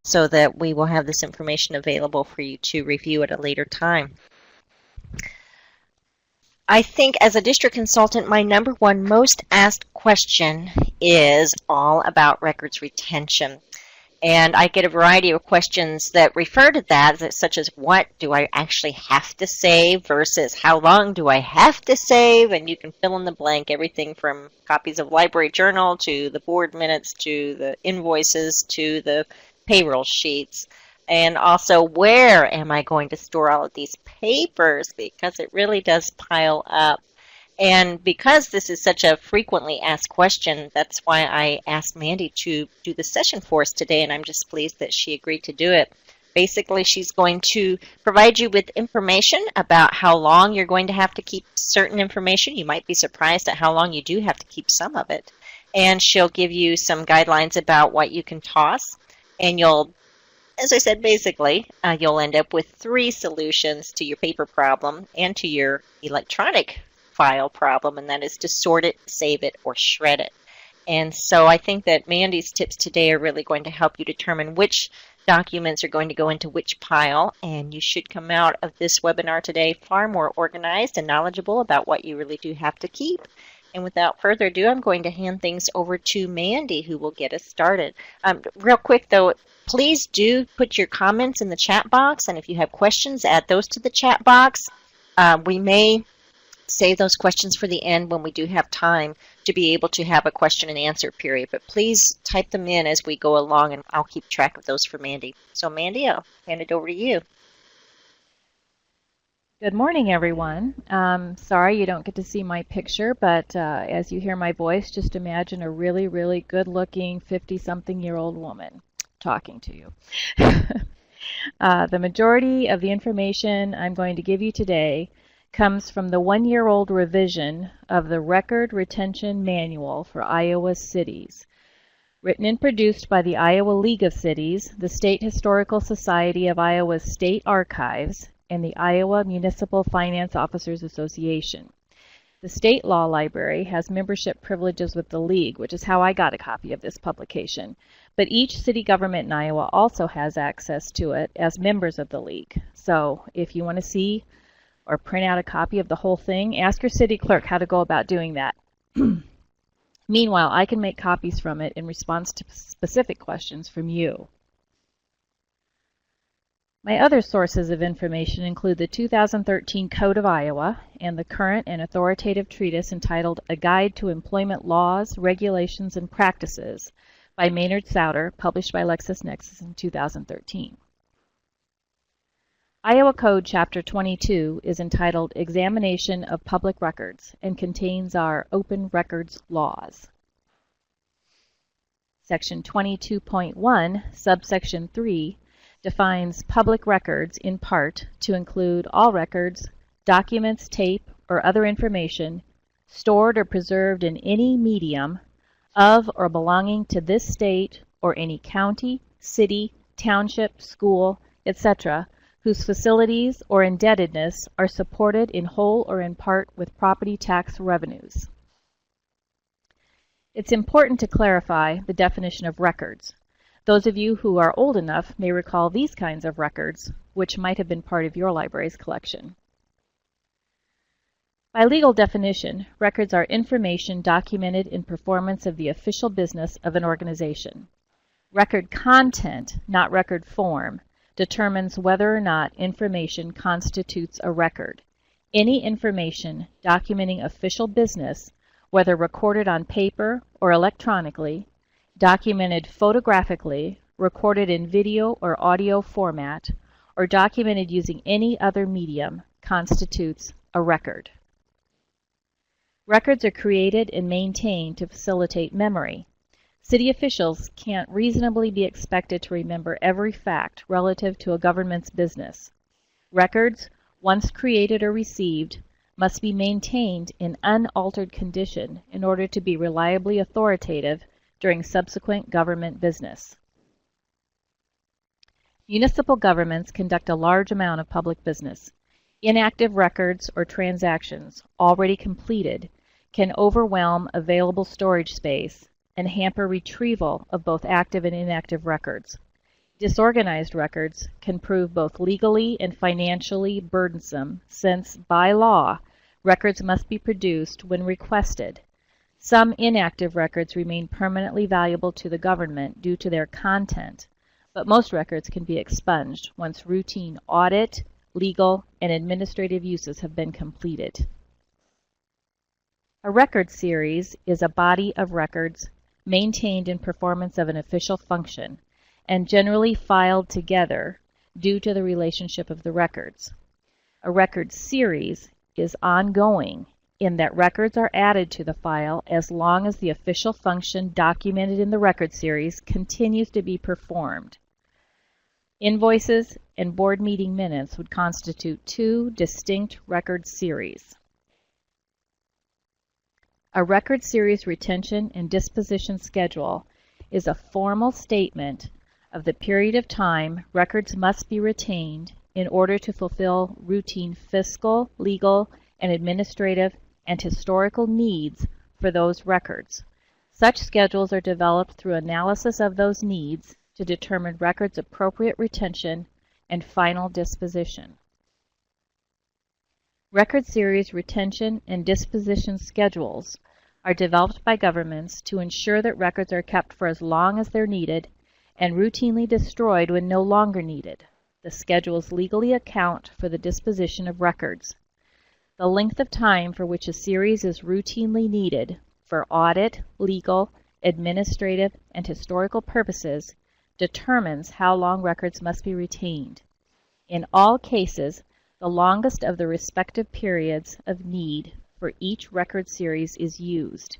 so that we will have this information available for you to review at a later time. I think as a district consultant, my number one most asked question is all about records retention. And I get a variety of questions that refer to that, such as what do I actually have to save versus how long do I have to save? And you can fill in the blank, everything from copies of library journal to the board minutes to the invoices to the payroll sheets. And also, where am I going to store all of these papers? Because it really does pile up. And because this is such a frequently asked question, that's why I asked Mandy to do the session for us today, and I'm just pleased that she agreed to do it. Basically, she's going to provide you with information about how long you're going to have to keep certain information. You might be surprised at how long you do have to keep some of it. And she'll give you some guidelines about what you can toss, and you'll, as I said, basically, you'll end up with 3 solutions to your paper problem and to your electronic file problem, and that is to sort it, save it, or shred it. And so I think that Mandy's tips today are really going to help you determine which documents are going to go into which pile, and you should come out of this webinar today far more organized and knowledgeable about what you really do have to keep. And without further ado, I'm going to hand things over to Mandy, who will get us started. Real quick, though, please do put your comments in the chat box, and if you have questions, add those to the chat box. We may save those questions for the end when we do have time to be able to have a question and answer period, but please type them in as we go along, and I'll keep track of those for Mandy. So Mandy, I'll hand it over to you. Good morning, everyone. Sorry you don't get to see my picture, but as you hear my voice, just imagine a really, really good-looking 50-something-year-old woman talking to you. The majority of the information I'm going to give you today comes from the 1-year-old revision of the Record Retention Manual for Iowa Cities, written and produced by the Iowa League of Cities, the State Historical Society of Iowa's State Archives, and the Iowa Municipal Finance Officers Association. The State Law Library has membership privileges with the League, which is how I got a copy of this publication. But each city government in Iowa also has access to it as members of the League. So if you want to see or print out a copy of the whole thing, ask your city clerk how to go about doing that. Meanwhile, I can make copies from it in response to specific questions from you. My other sources of information include the 2013 Code of Iowa and the current and authoritative treatise entitled A Guide to Employment Laws, Regulations, and Practices by Maynard Souter, published by LexisNexis in 2013. Iowa Code Chapter 22 is entitled Examination of Public Records and contains our open records laws. Section 22.1, subsection 3, defines public records in part to include all records, documents, tape, or other information stored or preserved in any medium of or belonging to this state or any county, city, township, school, etc., whose facilities or indebtedness are supported in whole or in part with property tax revenues. It's important to clarify the definition of records. Those of you who are old enough may recall these kinds of records, which might have been part of your library's collection. By legal definition, records are information documented in performance of the official business of an organization. Record content, not record form, determines whether or not information constitutes a record. Any information documenting official business, whether recorded on paper or electronically, documented photographically, recorded in video or audio format, or documented using any other medium, constitutes a record. Records are created and maintained to facilitate memory. City officials can't reasonably be expected to remember every fact relative to a government's business. Records, once created or received, must be maintained in unaltered condition in order to be reliably authoritative during subsequent government business. Municipal governments conduct a large amount of public business. Inactive records or transactions already completed can overwhelm available storage space and hamper retrieval of both active and inactive records. Disorganized records can prove both legally and financially burdensome since, by law, records must be produced when requested. Some inactive records remain permanently valuable to the government due to their content, but most records can be expunged once routine audit, legal, and administrative uses have been completed. A record series is a body of records maintained in performance of an official function and generally filed together due to the relationship of the records. A record series is ongoing in that records are added to the file as long as the official function documented in the record series continues to be performed. Invoices and board meeting minutes would constitute two distinct record series. A record series retention and disposition schedule is a formal statement of the period of time records must be retained in order to fulfill routine fiscal, legal, and administrative and historical needs for those records. Such schedules are developed through analysis of those needs to determine records' appropriate retention and final disposition. Record series retention and disposition schedules are developed by governments to ensure that records are kept for as long as they're needed and routinely destroyed when no longer needed. The schedules legally account for the disposition of records. The length of time for which a series is routinely needed for audit, legal, administrative, and historical purposes determines how long records must be retained. In all cases, the longest of the respective periods of need for each record series is used.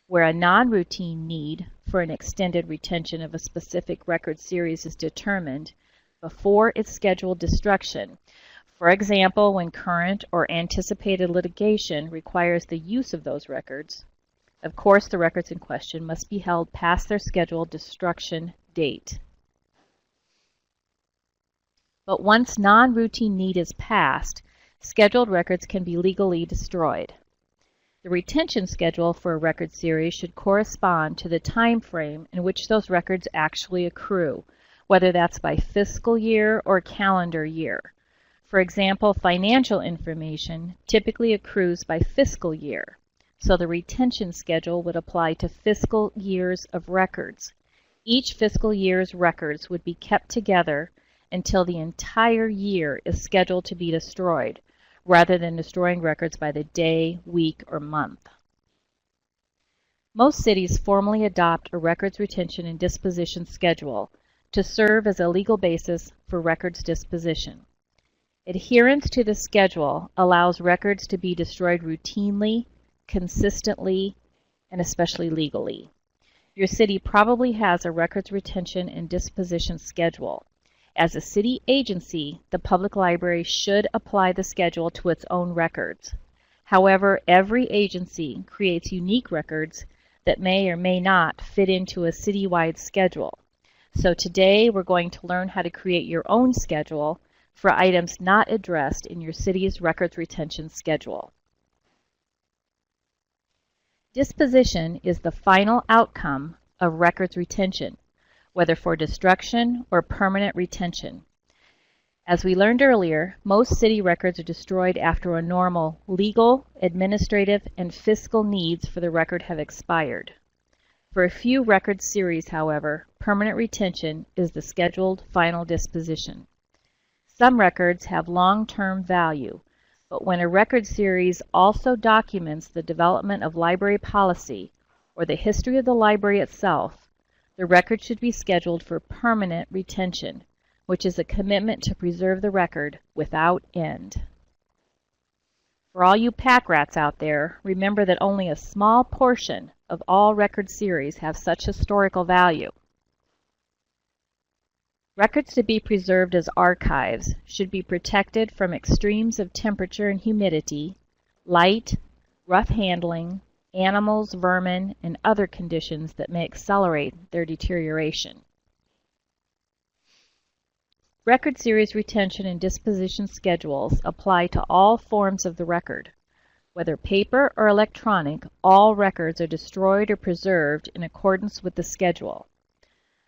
Where a non-routine need for an extended retention of a specific record series is determined before its scheduled destruction. For example, when current or anticipated litigation requires the use of those records, of course the records in question must be held past their scheduled destruction date. But once non-routine need is passed, scheduled records can be legally destroyed. The retention schedule for a record series should correspond to the time frame in which those records actually accrue, whether that's by fiscal year or calendar year. For example, financial information typically accrues by fiscal year, so the retention schedule would apply to fiscal years of records. Each fiscal year's records would be kept together until the entire year is scheduled to be destroyed, rather than destroying records by the day, week, or month. Most cities formally adopt a records retention and disposition schedule to serve as a legal basis for records disposition. Adherence to the schedule allows records to be destroyed routinely, consistently, and especially legally. Your city probably has a records retention and disposition schedule. As a city agency, the public library should apply the schedule to its own records. However, every agency creates unique records that may or may not fit into a citywide schedule. So today we're going to learn how to create your own schedule for items not addressed in your city's records retention schedule. Disposition is the final outcome of records retention, whether for destruction or permanent retention. As we learned earlier, most city records are destroyed after a normal legal, administrative, and fiscal needs for the record have expired. For a few record series, however, permanent retention is the scheduled final disposition. Some records have long-term value, but when a record series also documents the development of library policy or the history of the library itself, the record should be scheduled for permanent retention, which is a commitment to preserve the record without end. For all you pack rats out there, remember that only a small portion of all record series have such historical value. Records to be preserved as archives should be protected from extremes of temperature and humidity, light, rough handling, animals, vermin, and other conditions that may accelerate their deterioration. Record series retention and disposition schedules apply to all forms of the record. Whether paper or electronic, all records are destroyed or preserved in accordance with the schedule.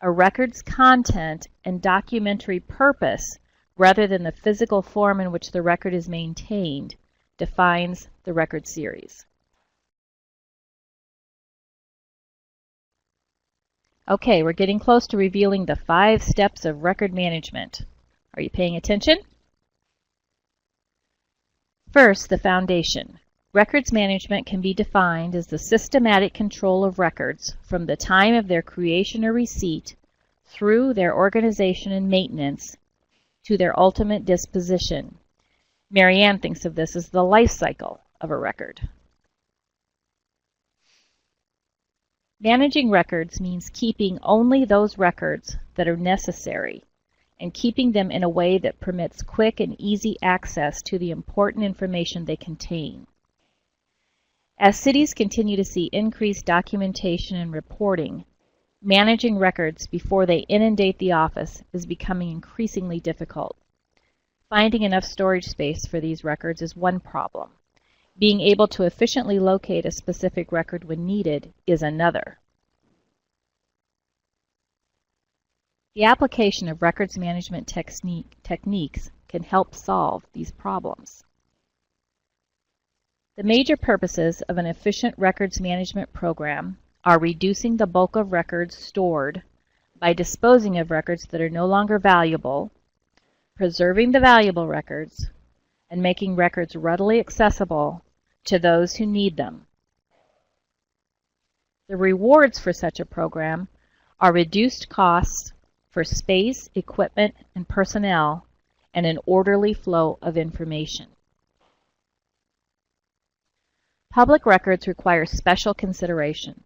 A record's content and documentary purpose, rather than the physical form in which the record is maintained, defines the record series. Okay, we're getting close to revealing the 5 steps of record management. Are you paying attention? First, the foundation. Records management can be defined as the systematic control of records from the time of their creation or receipt through their organization and maintenance to their ultimate disposition. Mary Ann thinks of this as the life cycle of a record. Managing records means keeping only those records that are necessary and keeping them in a way that permits quick and easy access to the important information they contain. As cities continue to see increased documentation and reporting, managing records before they inundate the office is becoming increasingly difficult. Finding enough storage space for these records is one problem. Being able to efficiently locate a specific record when needed is another. The application of records management techniques can help solve these problems. The major purposes of an efficient records management program are reducing the bulk of records stored by disposing of records that are no longer valuable, preserving the valuable records, and making records readily accessible to those who need them. The rewards for such a program are reduced costs for space, equipment, and personnel, and an orderly flow of information. Public records require special consideration.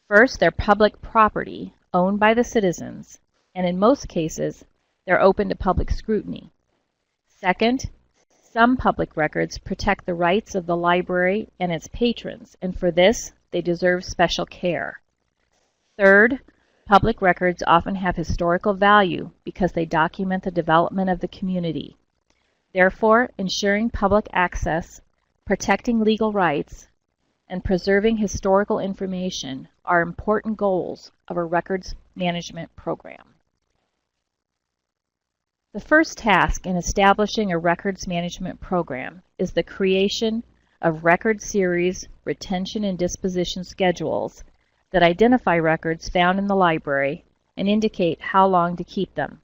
First, they're public property owned by the citizens, and in most cases, they're open to public scrutiny. Second, some public records protect the rights of the library and its patrons, and for this, they deserve special care. Third, public records often have historical value because they document the development of the community. Therefore, ensuring public access, protecting legal rights, and preserving historical information are important goals of a records management program. The first task in establishing a records management program is the creation of record series, retention, and disposition schedules that identify records found in the library and indicate how long to keep them.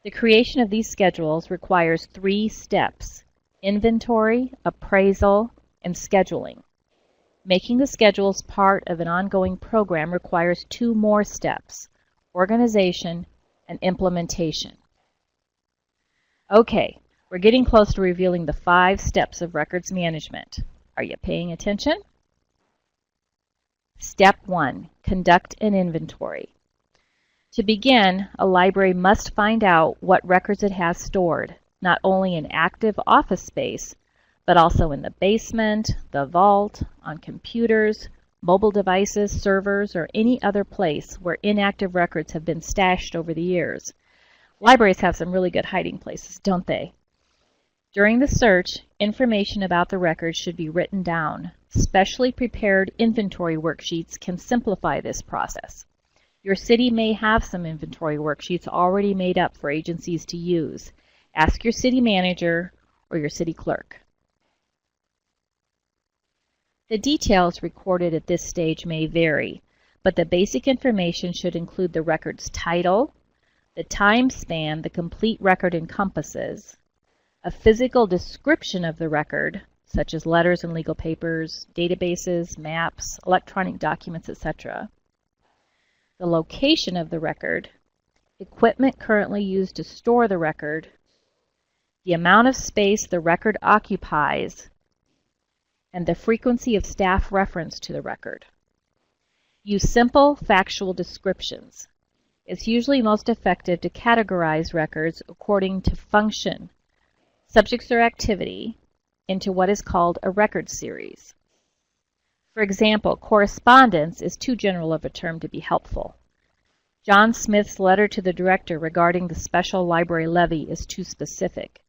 The creation of these schedules requires 3 steps: inventory, appraisal, and scheduling. Making the schedules part of an ongoing program requires 2 more steps: organization and implementation. Okay, we're getting close to revealing the 5 steps of records management. Are you paying attention? Step 1, conduct an inventory. To begin, a library must find out what records it has stored, not only in active office space, but also in the basement, the vault, on computers, mobile devices, servers, or any other place where inactive records have been stashed over the years. Libraries have some really good hiding places, don't they? During the search, information about the records should be written down. Specially prepared inventory worksheets can simplify this process. Your city may have some inventory worksheets already made up for agencies to use. Ask your city manager or your city clerk. The details recorded at this stage may vary, but the basic information should include the record's title, the time span the complete record encompasses, a physical description of the record, such as letters and legal papers, databases, maps, electronic documents, etc., the location of the record, equipment currently used to store the record, the amount of space the record occupies, and the frequency of staff reference to the record. Use simple, factual descriptions. It's usually most effective to categorize records according to function, subjects or activity, into what is called a record series. For example, correspondence is too general of a term to be helpful. John Smith's letter to the director regarding the special library levy is too specific.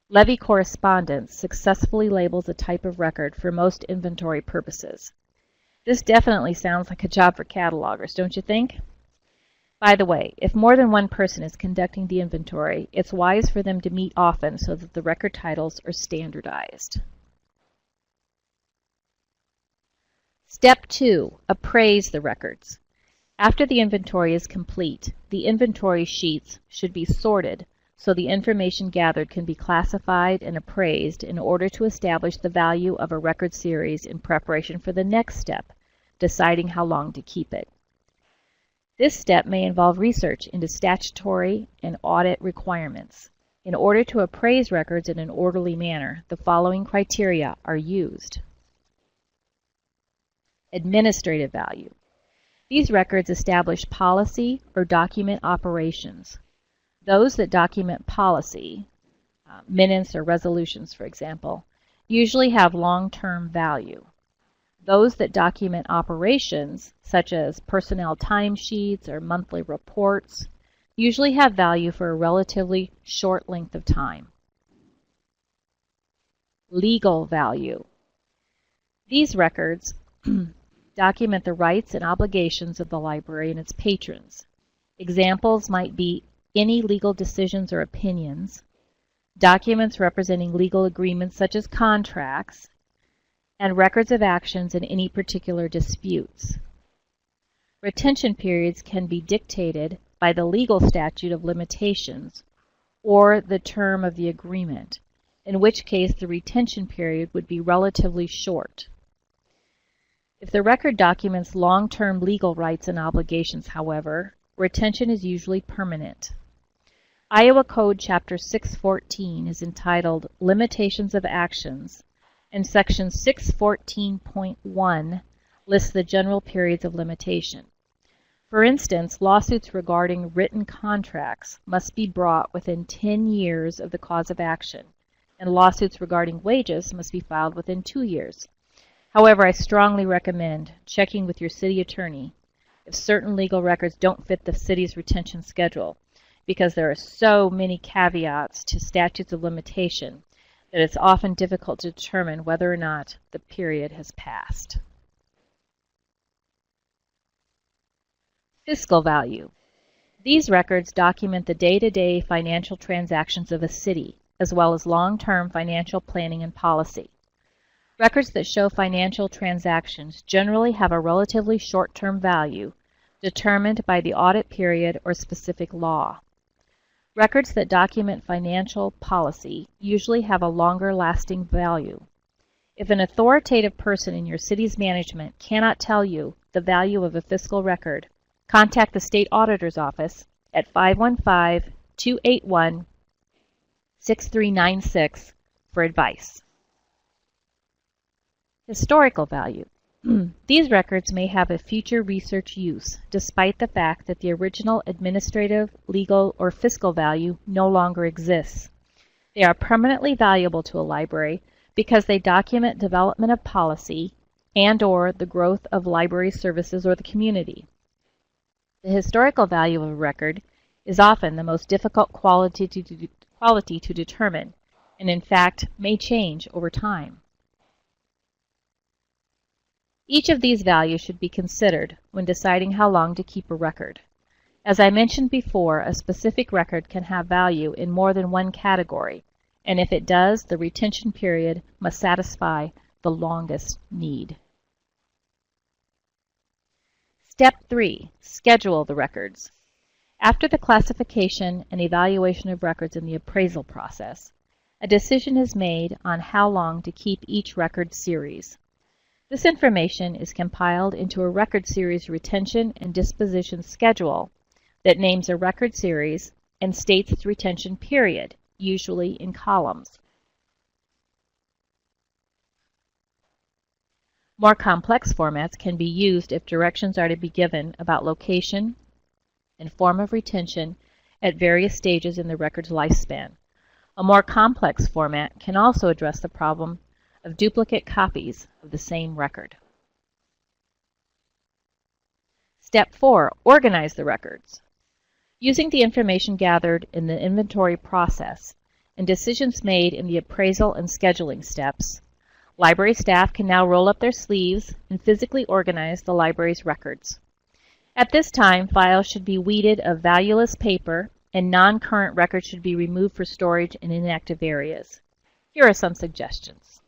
Levy correspondence successfully labels a type of record for most inventory purposes. This definitely sounds like a job for catalogers, don't you think? By the way, if more than one person is conducting the inventory, it's wise for them to meet often so that the record titles are standardized. Step 2. Appraise the records. After the inventory is complete, the inventory sheets should be sorted so the information gathered can be classified and appraised in order to establish the value of a record series in preparation for the next step, deciding how long to keep it. This step may involve research into statutory and audit requirements. In order to appraise records in an orderly manner, the following criteria are used. Administrative value. These records establish policy or document operations. Those that document policy, minutes or resolutions for example, usually have long-term value. Those that document operations, such as personnel timesheets or monthly reports, usually have value for a relatively short length of time. Legal value. These records document the rights and obligations of the library and its patrons. Examples might be any legal decisions or opinions, documents representing legal agreements such as contracts, and records of actions in any particular disputes. Retention periods can be dictated by the legal statute of limitations or the term of the agreement, in which case the retention period would be relatively short. If the record documents long-term legal rights and obligations, however, retention is usually permanent. Iowa Code Chapter 614 is entitled Limitations of Actions, and Section 614.1 lists the general periods of limitation. For instance, lawsuits regarding written contracts must be brought within 10 years of the cause of action, and lawsuits regarding wages must be filed within 2 years. However, I strongly recommend checking with your city attorney if certain legal records don't fit the city's retention schedule, because there are so many caveats to statutes of limitation that it's often difficult to determine whether or not the period has passed. Fiscal value. These records document the day-to-day financial transactions of a city, as well as long-term financial planning and policy. Records that show financial transactions generally have a relatively short-term value determined by the audit period or specific law. Records that document financial policy usually have a longer-lasting value. If an authoritative person in your city's management cannot tell you the value of a fiscal record, contact the State Auditor's Office at 515-281-6396 for advice. Historical value. These records may have a future research use, despite the fact that the original administrative, legal, or fiscal value no longer exists. They are permanently valuable to a library because they document development of policy and/or the growth of library services or the community. The historical value of a record is often the most difficult quality to determine, and in fact may change over time. Each of these values should be considered when deciding how long to keep a record. As I mentioned before, a specific record can have value in more than one category, and if it does, the retention period must satisfy the longest need. Step 3. Schedule the records. After the classification and evaluation of records in the appraisal process, a decision is made on how long to keep each record series. This information is compiled into a record series retention and disposition schedule that names a record series and states its retention period, usually in columns. More complex formats can be used if directions are to be given about location and form of retention at various stages in the record's lifespan. A more complex format can also address the problem of duplicate copies of the same record. Step 4. Organize the records. Using the information gathered in the inventory process and decisions made in the appraisal and scheduling steps, library staff can now roll up their sleeves and physically organize the library's records. At this time, files should be weeded of valueless paper, and non-current records should be removed for storage in inactive areas. Here are some suggestions.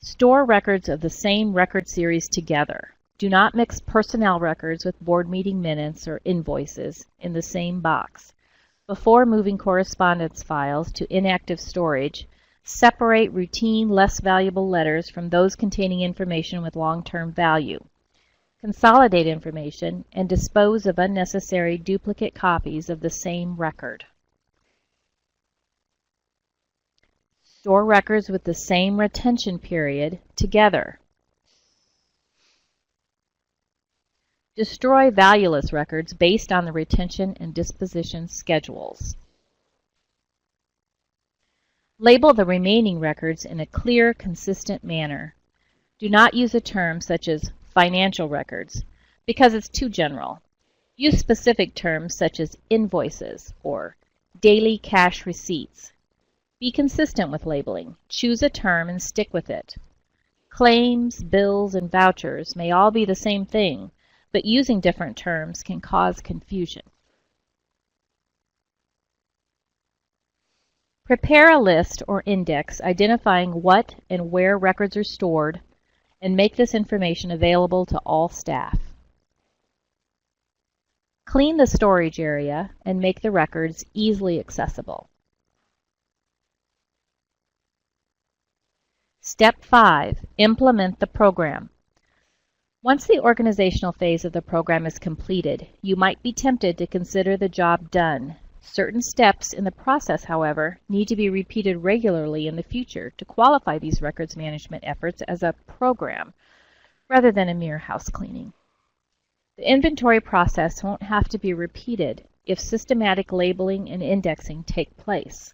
Store records of the same record series together. Do not mix personnel records with board meeting minutes or invoices in the same box. Before moving correspondence files to inactive storage, separate routine, less valuable letters from those containing information with long-term value. Consolidate information and dispose of unnecessary duplicate copies of the same record. Store records with the same retention period together. Destroy valueless records based on the retention and disposition schedules. Label the remaining records in a clear, consistent manner. Do not use a term such as financial records because it's too general. Use specific terms such as invoices or daily cash receipts. Be consistent with labeling. Choose a term and stick with it. Claims, bills, and vouchers may all be the same thing, but using different terms can cause confusion. Prepare a list or index identifying what and where records are stored, and make this information available to all staff. Clean the storage area and make the records easily accessible. Step 5. Implement the program. Once the organizational phase of the program is completed, you might be tempted to consider the job done. Certain steps in the process, however, need to be repeated regularly in the future to qualify these records management efforts as a program rather than a mere house cleaning. The inventory process won't have to be repeated if systematic labeling and indexing take place.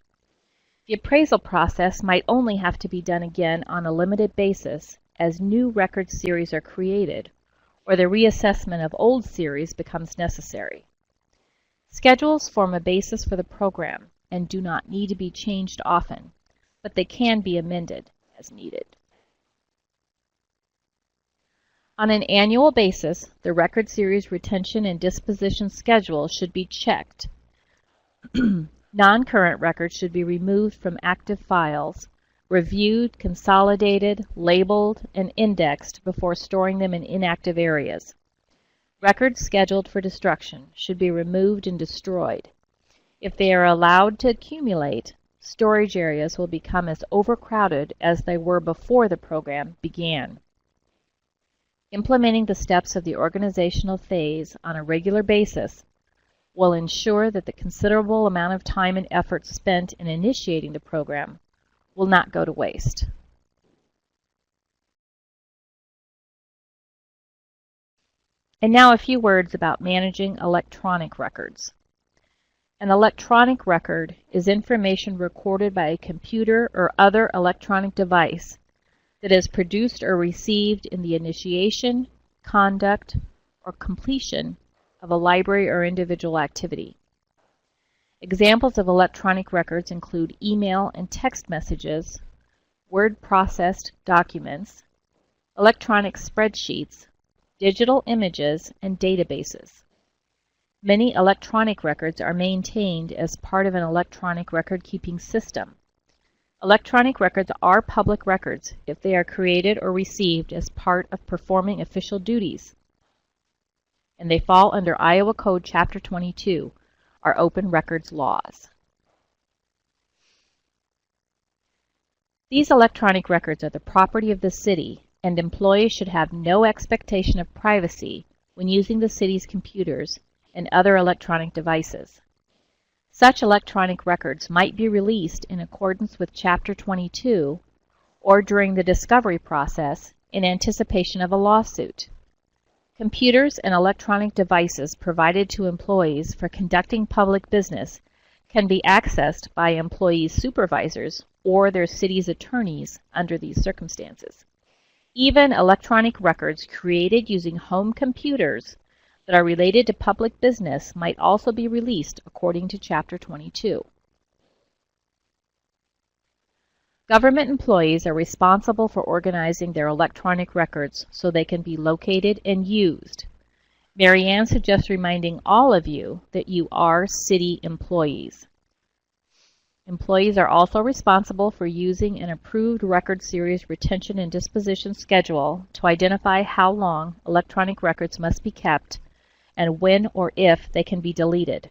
The appraisal process might only have to be done again on a limited basis as new record series are created or the reassessment of old series becomes necessary. Schedules form a basis for the program and do not need to be changed often, but they can be amended as needed. On an annual basis, the record series retention and disposition schedule should be checked. Non-current records should be removed from active files, reviewed, consolidated, labeled, and indexed before storing them in inactive areas. Records scheduled for destruction should be removed and destroyed. If they are allowed to accumulate, storage areas will become as overcrowded as they were before the program began. Implementing the steps of the organizational phase on a regular basis will ensure that the considerable amount of time and effort spent in initiating the program will not go to waste. And now a few words about managing electronic records. An electronic record is information recorded by a computer or other electronic device that is produced or received in the initiation, conduct, or completion of a library or individual activity. Examples of electronic records include email and text messages, word-processed documents, electronic spreadsheets, digital images, and databases. Many electronic records are maintained as part of an electronic record-keeping system. Electronic records are public records if they are created or received as part of performing official duties, and they fall under Iowa Code Chapter 22, our open records laws. These electronic records are the property of the city, and employees should have no expectation of privacy when using the city's computers and other electronic devices. Such electronic records might be released in accordance with Chapter 22 or during the discovery process in anticipation of a lawsuit. Computers and electronic devices provided to employees for conducting public business can be accessed by employees' supervisors or their city's attorneys under these circumstances. Even electronic records created using home computers that are related to public business might also be released according to Chapter 22. Government employees are responsible for organizing their electronic records so they can be located and used. Mary Ann suggests reminding all of you that you are city employees. Employees are also responsible for using an approved record series retention and disposition schedule to identify how long electronic records must be kept and when or if they can be deleted.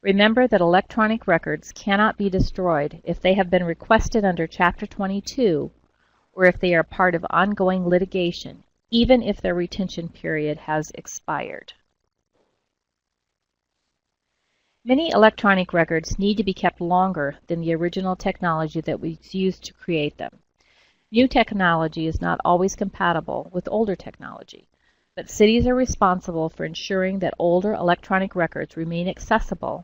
Remember that electronic records cannot be destroyed if they have been requested under Chapter 22 or if they are part of ongoing litigation, even if their retention period has expired. Many electronic records need to be kept longer than the original technology that was used to create them. New technology is not always compatible with older technology, but cities are responsible for ensuring that older electronic records remain accessible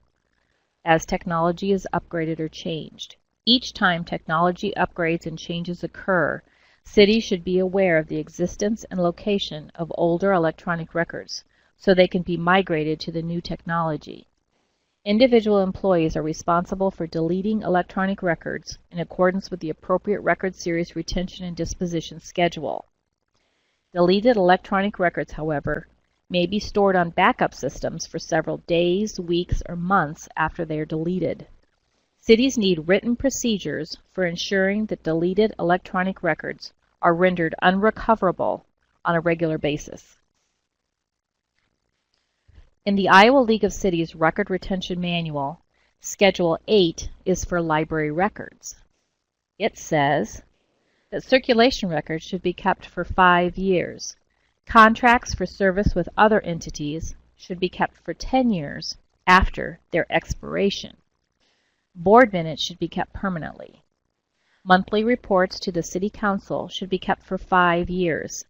as technology is upgraded or changed. Each time technology upgrades and changes occur, cities should be aware of the existence and location of older electronic records so they can be migrated to the new technology. Individual employees are responsible for deleting electronic records in accordance with the appropriate record series retention and disposition schedule. Deleted electronic records, however, may be stored on backup systems for several days, weeks, or months after they are deleted. Cities need written procedures for ensuring that deleted electronic records are rendered unrecoverable on a regular basis. In the Iowa League of Cities Record Retention Manual, Schedule 8 is for library records. It says that circulation records should be kept for 5 years. Contracts for service with other entities should be kept for 10 years after their expiration. Board minutes should be kept permanently. Monthly reports to the City Council should be kept for 5 years.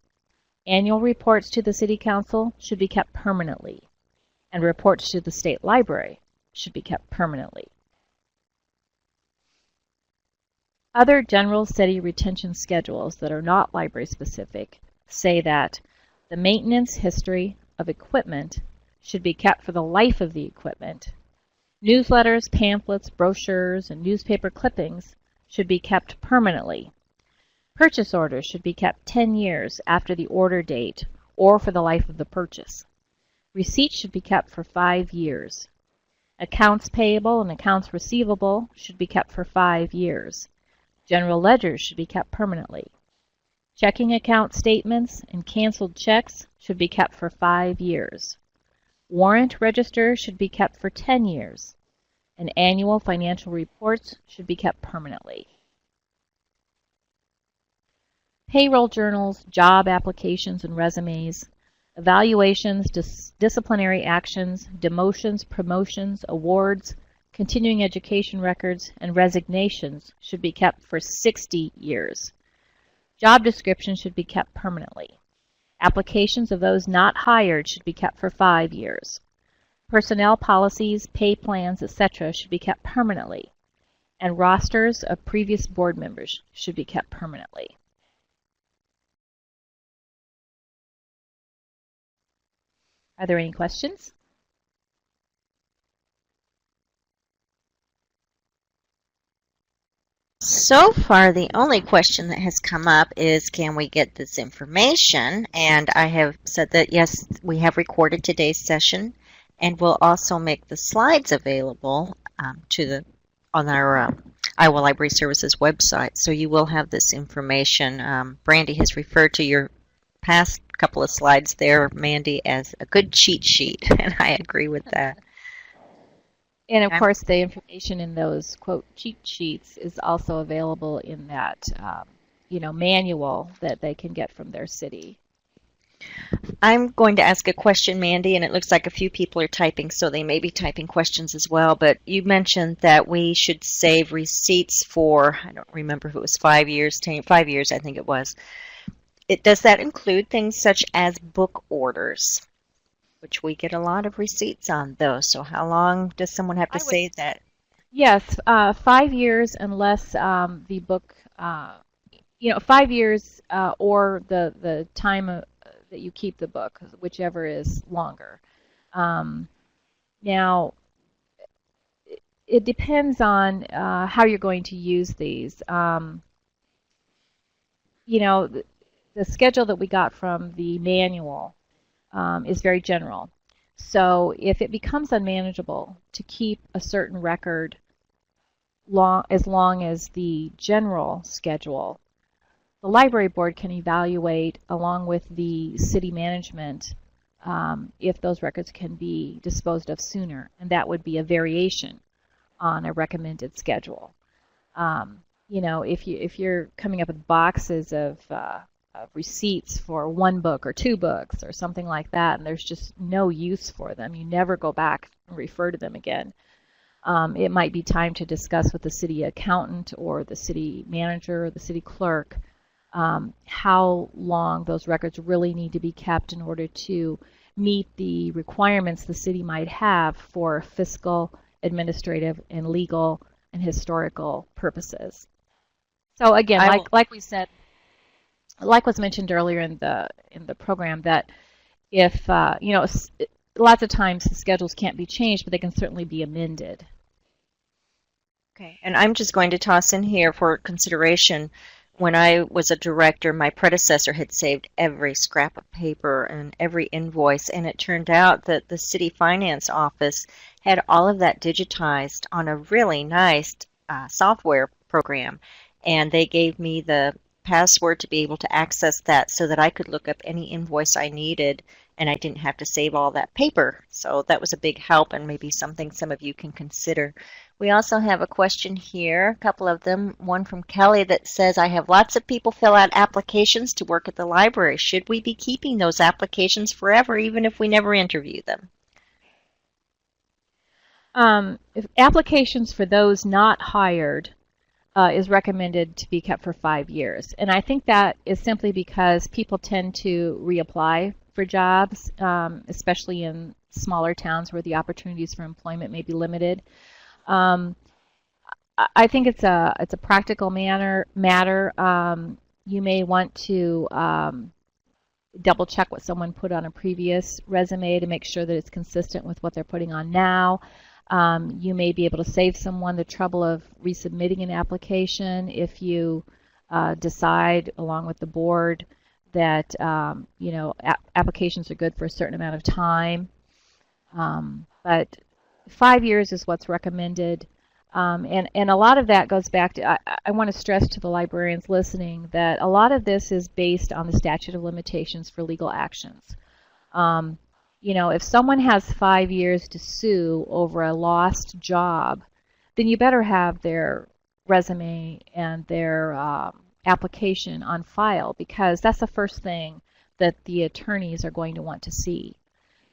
Annual reports to the City Council should be kept permanently, and reports to the State Library should be kept permanently. Other general city retention schedules that are not library specific say that the maintenance history of equipment should be kept for the life of the equipment. Newsletters, pamphlets, brochures, and newspaper clippings should be kept permanently. Purchase orders should be kept 10 years after the order date or for the life of the purchase. Receipts should be kept for 5 years. Accounts payable and accounts receivable should be kept for 5 years. General ledgers should be kept permanently. Checking account statements and canceled checks should be kept for 5 years. Warrant registers should be kept for 10 years. And annual financial reports should be kept permanently. Payroll journals, job applications and resumes, evaluations, disciplinary actions, demotions, promotions, awards, continuing education records, and resignations should be kept for 60 years. Job descriptions should be kept permanently. Applications of those not hired should be kept for 5 years. Personnel policies, pay plans, etc. should be kept permanently. And rosters of previous board members should be kept permanently. Are there any questions? So far, the only question that has come up is, can we get this information? And I have said that, yes, we have recorded today's session, and we'll also make the slides available on our Iowa Library Services website. So you will have this information. Brandy has referred to your past couple of slides there, Mandy, as a good cheat sheet, and I agree with that. And of course, the information in those, quote, cheat sheets is also available in that, manual that they can get from their city. I'm going to ask a question, Mandy, and it looks like a few people are typing, so they may be typing questions as well. But you mentioned that we should save receipts for, I don't remember if it was 5 years, 5 years, I think it was. Does that include things such as book orders, which we get a lot of receipts on those? So how long does someone have to save that? Yes, 5 years unless the book, 5 years or the time that you keep the book, whichever is longer. Now, it depends on how you're going to use these. You know, the schedule that we got from the manual is very general. So if it becomes unmanageable to keep a certain record as long as the general schedule, the library board can evaluate along with the city management if those records can be disposed of sooner, and that would be a variation on a recommended schedule. You know, if you're coming up with boxes of receipts for one book or two books or something like that, and there's just no use for them, you never go back and refer to them again. It might be time to discuss with the city accountant or the city manager or the city clerk how long those records really need to be kept in order to meet the requirements the city might have for fiscal, administrative, and legal and historical purposes. So again, like we said, like was mentioned earlier in the program, that if you know, lots of times the schedules can't be changed, but they can certainly be amended. Okay, and I'm just going to toss in here for consideration. When I was a director, my predecessor had saved every scrap of paper and every invoice, and it turned out that the city finance office had all of that digitized on a really nice software program, and they gave me the password to be able to access that so that I could look up any invoice I needed, and I didn't have to save all that paper. So that was a big help, and maybe something some of you can consider. We also have a question here, a couple of them. One from Kelly that says, I have lots of people fill out applications to work at the library. Should we be keeping those applications forever, even if we never interview them? If applications for those not hired is recommended to be kept for 5 years. And I think that is simply because people tend to reapply for jobs, especially in smaller towns where the opportunities for employment may be limited. I think it's a practical matter. You may want to double check what someone put on a previous resume to make sure that it's consistent with what they're putting on now. You may be able to save someone the trouble of resubmitting an application if you decide, along with the board, that you know, applications are good for a certain amount of time. But 5 years is what's recommended. And a lot of that goes back to, I want to stress to the librarians listening that a lot of this is based on the statute of limitations for legal actions. You know, if someone has 5 years to sue over a lost job, then you better have their resume and their application on file, because that's the first thing that the attorneys are going to want to see.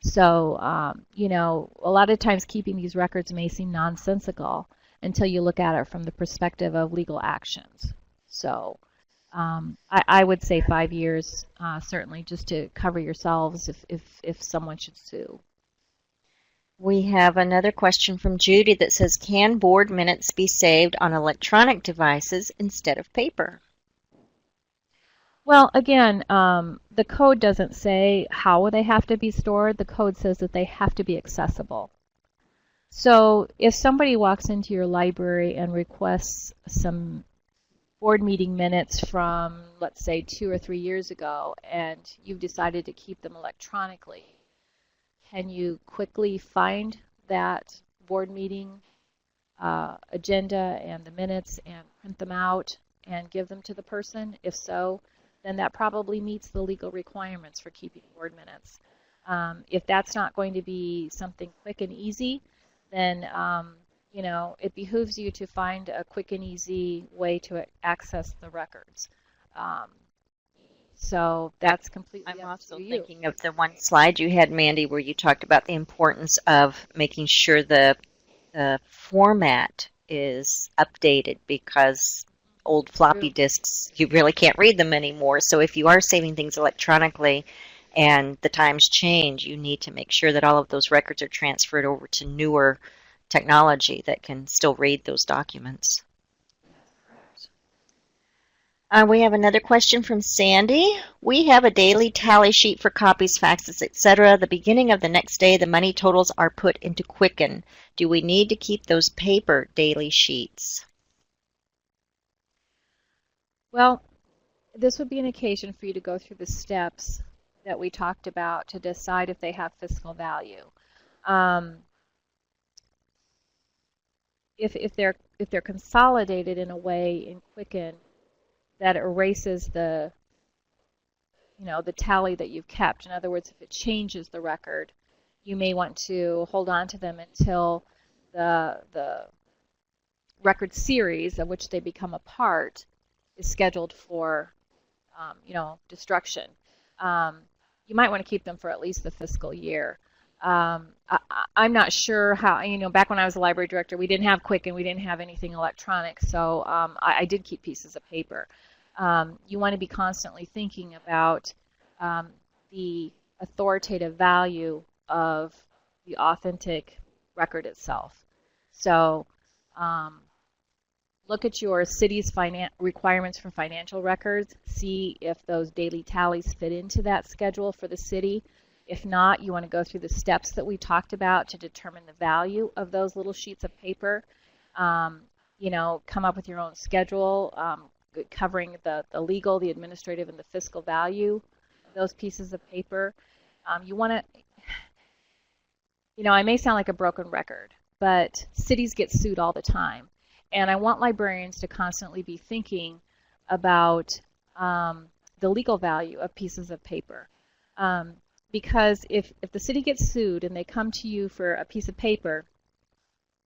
So, you know, a lot of times keeping these records may seem nonsensical until you look at it from the perspective of legal actions. So I would say 5 years, certainly, just to cover yourselves if someone should sue. We have another question from Judy that says, can board minutes be saved on electronic devices instead of paper? Well, again, the code doesn't say how they have to be stored. The code says that they have to be accessible. So if somebody walks into your library and requests some board meeting minutes from, let's say, 2 or 3 years ago, and you've decided to keep them electronically, can you quickly find that board meeting agenda and the minutes and print them out and give them to the person? If so, then that probably meets the legal requirements for keeping board minutes. If that's not going to be something quick and easy, then you know, it behooves you to find a quick and easy way to access the records. So that's completely I'm up also to you. thinking of the one slide you had, Mandy, where you talked about the importance of making sure the format is updated, because old floppy disks, you really can't read them anymore. So if you are saving things electronically and the times change, you need to make sure that all of those records are transferred over to newer technology that can still read those documents. We have another question from Sandy. We have a daily tally sheet for copies, faxes, etc. The beginning of the next day, the money totals are put into Quicken. Do we need to keep those paper daily sheets? Well, this would be an occasion for you to go through the steps that we talked about to decide if they have fiscal value. If they're consolidated in a way in Quicken that erases the tally that you've kept. In other words, if it changes the record, you may want to hold on to them until the record series of which they become a part is scheduled for destruction. You might want to keep them for at least the fiscal year. I'm not sure how, back when I was a library director, we didn't have Quicken, we didn't have anything electronic, so I did keep pieces of paper. You want to be constantly thinking about the authoritative value of the authentic record itself. So look at your city's requirements for financial records, see if those daily tallies fit into that schedule for the city. If not, you want to go through the steps that we talked about to determine the value of those little sheets of paper. Come up with your own schedule, covering the legal, the administrative, and the fiscal value of those pieces of paper. You want to, I may sound like a broken record, but cities get sued all the time. And I want librarians to constantly be thinking about the legal value of pieces of paper. Because if the city gets sued and they come to you for a piece of paper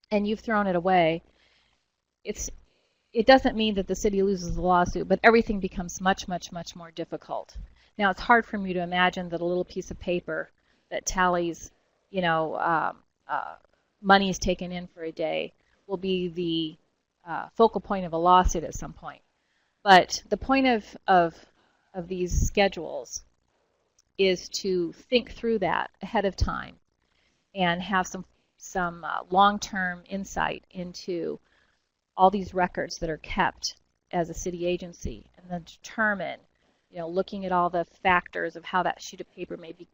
and you've thrown it away, it doesn't mean that the city loses the lawsuit, but everything becomes much, much, much more difficult. Now, it's hard for me to imagine that a little piece of paper that tallies, money is taken in for a day will be the focal point of a lawsuit at some point. But the point of these schedules is to think through that ahead of time and have some long-term insight into all these records that are kept as a city agency, and then determine, looking at all the factors of how that sheet of paper may be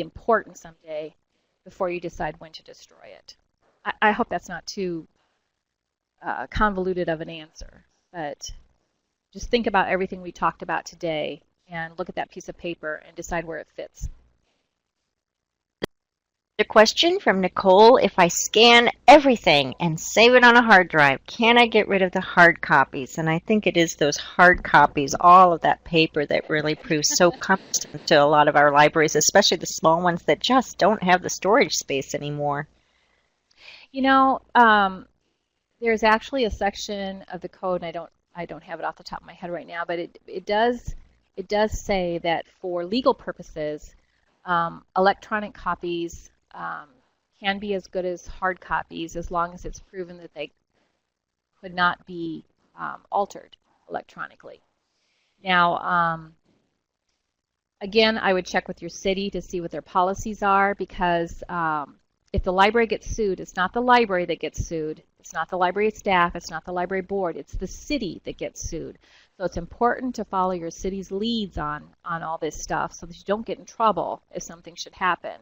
important someday before you decide when to destroy it. I hope that's not too convoluted of an answer, but just think about everything we talked about today and look at that piece of paper and decide where it fits. A question from Nicole. If I scan everything and save it on a hard drive, can I get rid of the hard copies? And I think it is those hard copies, all of that paper, that really proves so cumbersome to a lot of our libraries, especially the small ones that just don't have the storage space anymore. There's actually a section of the code, and I don't have it off the top of my head right now, but it does say that for legal purposes, electronic copies can be as good as hard copies as long as it's proven that they could not be altered electronically. Now, again, I would check with your city to see what their policies are, because if the library gets sued, it's not the library that gets sued, it's not the library staff, it's not the library board, it's the city that gets sued. So it's important to follow your city's leads on all this stuff so that you don't get in trouble if something should happen.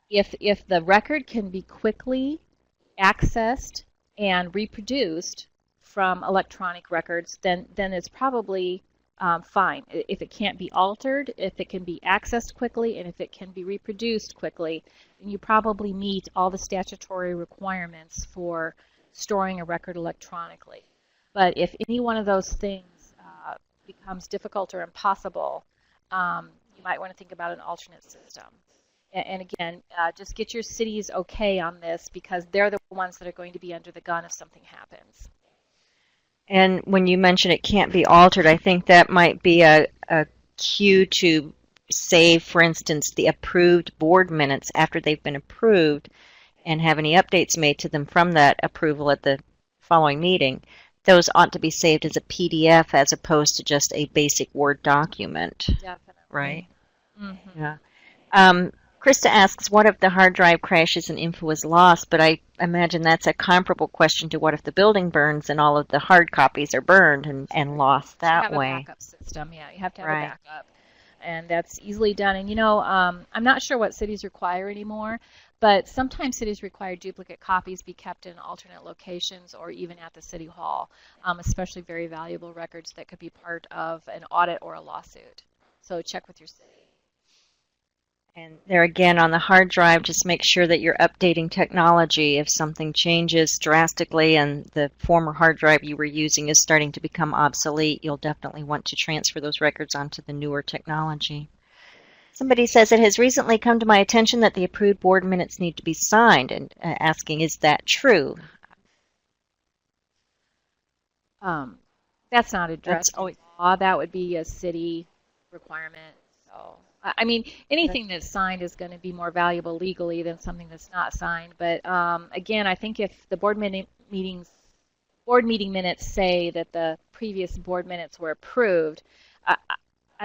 If the record can be quickly accessed and reproduced from electronic records, then it's probably fine. If it can't be altered, if it can be accessed quickly, and if it can be reproduced quickly, then you probably meet all the statutory requirements for storing a record electronically. But if any one of those things becomes difficult or impossible, you might want to think about an alternate system. And again, just get your city's okay on this, because they're the ones that are going to be under the gun if something happens. And when you mention it can't be altered, I think that might be a cue to save, for instance, the approved board minutes after they've been approved and have any updates made to them from that approval at the following meeting. Those ought to be saved as a PDF as opposed to just a basic Word document. Definitely. Right? Mm-hmm. Yeah. Krista asks, what if the hard drive crashes and info is lost? But I imagine that's a comparable question to what if the building burns and all of the hard copies are burned and lost To that have a way. backup system, yeah, you have to have a Right. backup, and that's easily done. And I'm not sure what cities require anymore, but sometimes cities require duplicate copies be kept in alternate locations or even at the city hall, especially very valuable records that could be part of an audit or a lawsuit. So check with your city. And there again on the hard drive, just make sure that you're updating technology. If something changes drastically and the former hard drive you were using is starting to become obsolete, you'll definitely want to transfer those records onto the newer technology. Somebody says it has recently come to my attention that the approved board minutes need to be signed, and asking, is that true? That's not That's addressed in always law. That would be a city requirement. So, I mean, anything that's signed is going to be more valuable legally than something that's not signed. But again, I think if the board meeting minutes say that the previous board minutes were approved, I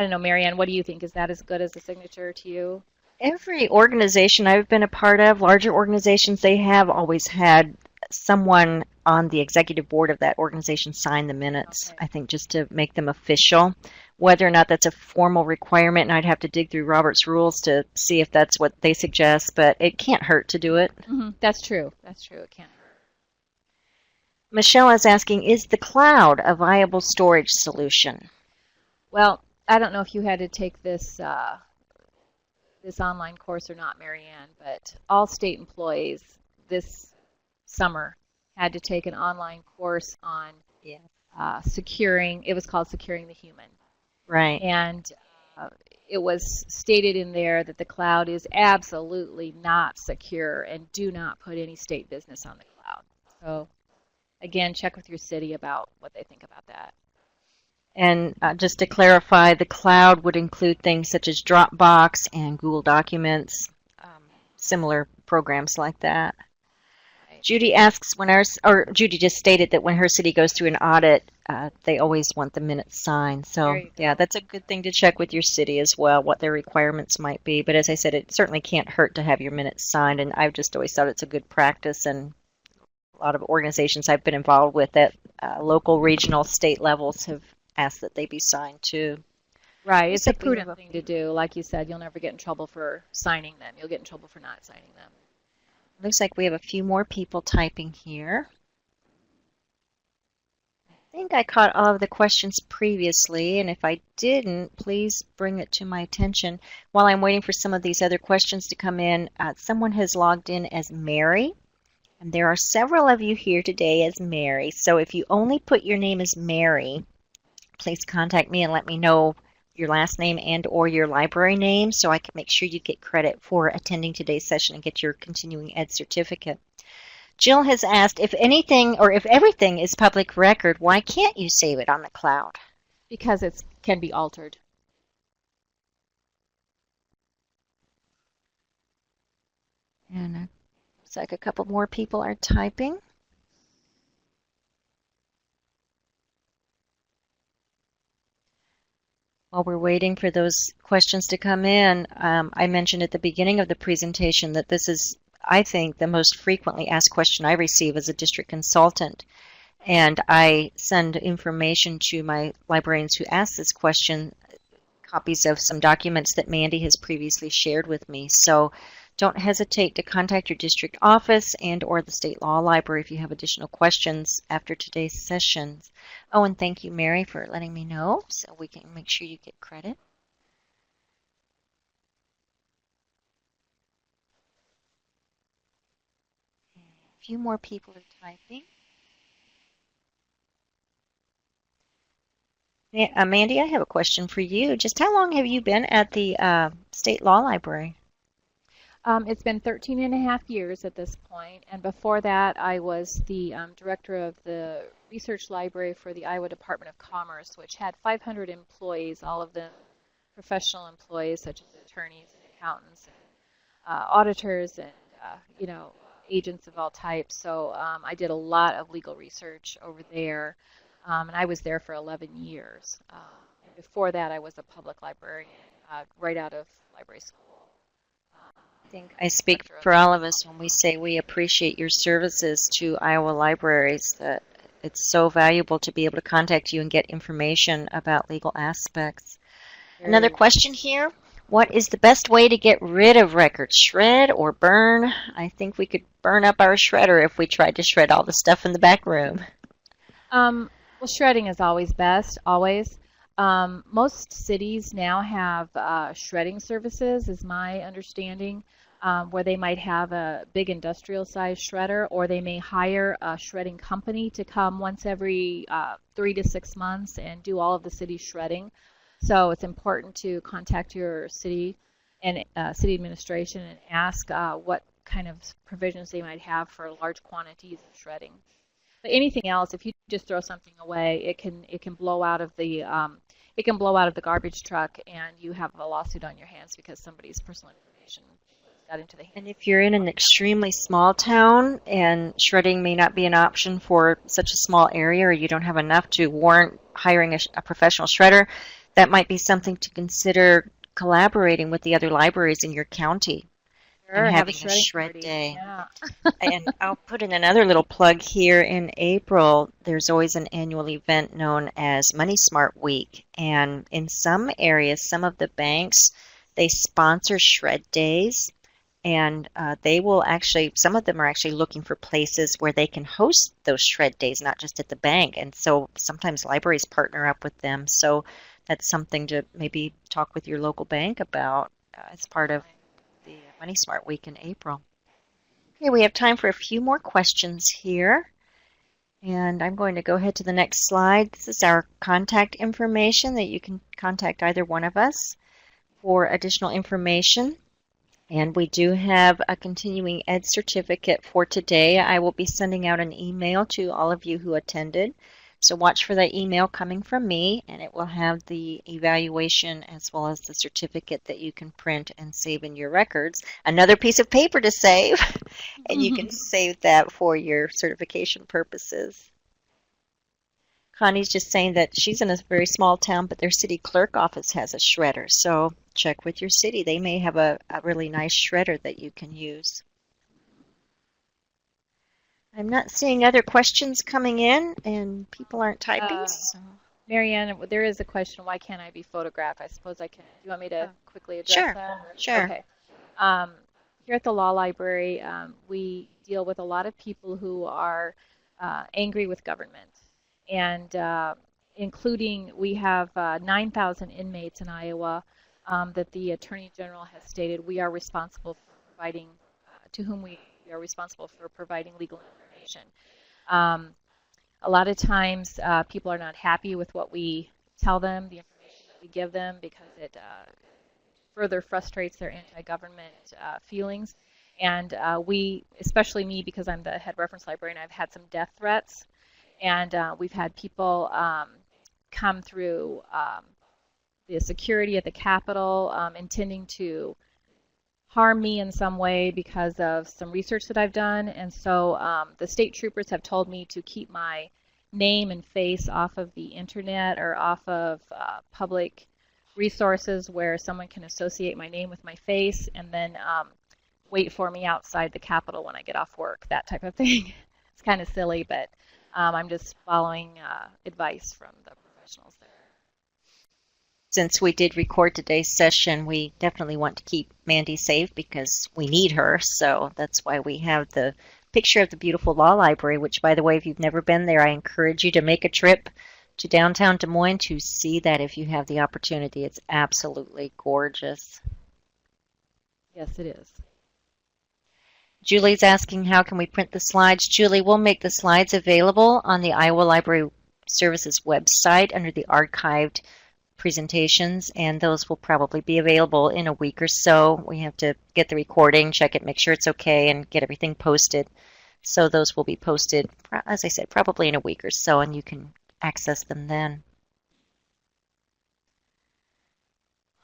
don't know, Marianne, what do you think? Is that as good as a signature to you? every organization I've been a part of, larger organizations, they have always had someone on the executive board of that organization sign the minutes, Okay. I think, just to make them official. Whether or not that's a formal requirement, and I'd have to dig through Robert's rules to see if that's what they suggest, but it can't hurt to do it. That's true. That's true. It can't hurt. Michelle is asking, is the cloud a viable storage solution? Well, I don't know if you had to take this online course or not, Marianne, but all state employees this summer had to take an online course on Yeah. securing, it was called Securing the Human. Right. And uh, it was stated in there that the cloud is absolutely not secure and do not put any state business on the cloud. So again, check with your city about what they think about that. And just to clarify, the cloud would include things such as Dropbox and Google Documents, similar programs like that. Right. Judy asks or Judy just stated that when her city goes through an audit, they always want the minutes signed. So yeah, that's a good thing to check with your city as well, what their requirements might be. But as I said, it certainly can't hurt to have your minutes signed, and I've just always thought it's a good practice, and a lot of organizations I've been involved with at local, regional, state levels have asked that they be signed too. Right, it's a prudent thing to do. Like you said, you'll never get in trouble for signing them. You'll get in trouble for not signing them. Looks like we have a few more people typing here. I think I caught all of the questions previously, and if I didn't, please bring it to my attention. While I'm waiting for some of these other questions to come in, someone has logged in as Mary, and there are several of you here today as Mary. So if you only put your name as Mary, please contact me and let me know your last name and or your library name so I can make sure you get credit for attending today's session and get your continuing ed certificate. Jill has asked, if anything or if everything is public record, why can't you save it on the cloud? Because it can be altered. And it looks like a couple more people are typing. While we're waiting for those questions to come in, I mentioned at the beginning of the presentation that this is, I think, the most frequently asked question I receive as a district consultant. And I send information to my librarians who ask this question, copies of some documents that Mandy has previously shared with me. So don't hesitate to contact your district office and or the state law library if you have additional questions after today's sessions. Oh, and thank you, Mary, for letting me know so we can make sure you get credit. A few more people are typing. Mandy, I have a question for you. Just how long have you been at the state law library? It's been 13 and a half years at this point, and before that I was the director of the research library for the Iowa Department of Commerce, which had 500 employees, all of them professional employees such as attorneys and accountants, and, auditors, and agents of all types. So I did a lot of legal research over there, and I was there for 11 years. And before that I was a public librarian right out of library school. I think I speak for all of us when we say we appreciate your services to Iowa libraries, that it's so valuable to be able to contact you and get information about legal aspects. Another question here. What is the best way to get rid of records? Shred or burn? I think we could burn up our shredder if we tried to shred all the stuff in the back room. Well, shredding is always best, always. Most cities now have shredding services, is my understanding, where they might have a big industrial-sized shredder, or they may hire a shredding company to come once every 3 to 6 months and do all of the city's shredding. So it's important to contact your city and city administration and ask what kind of provisions they might have for large quantities of shredding. But anything else, if you just throw something away, it can blow out of the garbage truck, and you have a lawsuit on your hands because somebody's personal information got into the hands. And if you're in an extremely small town and shredding may not be an option for such a small area, or you don't have enough to warrant hiring a professional shredder, that might be something to consider collaborating with the other libraries in your county. Sure, And having a shred day. Yeah. And I'll put in another little plug here. In April, there's always an annual event known as Money Smart Week. And in some areas, some of the banks, they sponsor shred days. And they will actually, some of them are actually looking for places where they can host those shred days, not just at the bank. And so sometimes libraries partner up with them. So that's something to maybe talk with your local bank about as part of the Money Smart Week in April. Okay, we have time for a few more questions here. And I'm going to go ahead to the next slide. This is our contact information that you can contact either one of us for additional information. And we do have a continuing ed certificate for today. I will be sending out an email to all of you who attended. So watch for that email coming from me, and it will have the evaluation as well as the certificate that you can print and save in your records. Another piece of paper to save, and you can save that for your certification purposes. Connie's just saying that she's in a very small town, but their city clerk office has a shredder. So check with your city. They may have a really nice shredder that you can use. I'm not seeing other questions coming in, and people aren't typing. So. Marianne, there is a question, why can't I be photographed? I suppose I can. Do you want me to quickly address that? Sure. Okay. Here at the Law Library, we deal with a lot of people who are angry with government. And including, we have 9,000 inmates in Iowa that the Attorney General has stated we are responsible for providing, to whom we are responsible for providing legal information. A lot of times people are not happy with what we tell them, the information that we give them, because it further frustrates their anti-government feelings. And we, especially me, because I'm the head reference librarian, I've had some death threats. And we've had people come through the security at the Capitol intending to harm me in some way because of some research that I've done. And so the state troopers have told me to keep my name and face off of the internet or off of public resources where someone can associate my name with my face, and then wait for me outside the Capitol when I get off work, that type of thing. It's kind of silly, but I'm just following advice from the professionals there. Since we did record today's session, we definitely want to keep Mandy safe because we need her. So that's why we have the picture of the beautiful law library, which, by the way, if you've never been there, I encourage you to make a trip to downtown Des Moines to see that if you have the opportunity. It's absolutely gorgeous. Yes, it is. Julie's asking, how can we print the slides? Julie, we'll make the slides available on the Iowa Library Services website under the archived presentations, and those will probably be available in a week or so. We have to get the recording, check it, make sure it's okay, and get everything posted. So those will be posted, as I said, probably in a week or so, and you can access them then.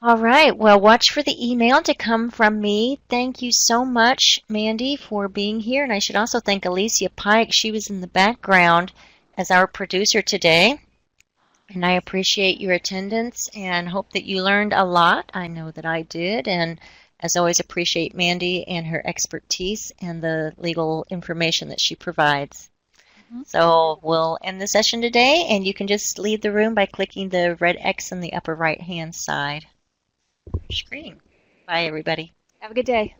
All right, well, watch for the email to come from me. Thank you so much, Mandy, for being here. And I should also thank Alicia Pike. She was in the background as our producer today. And I appreciate your attendance and hope that you learned a lot. I know that I did. And As always, appreciate Mandy and her expertise and the legal information that she provides. So we'll end the session today, and you can just leave the room by clicking the red X in the upper right-hand side of your screen. Bye, everybody. Have a good day.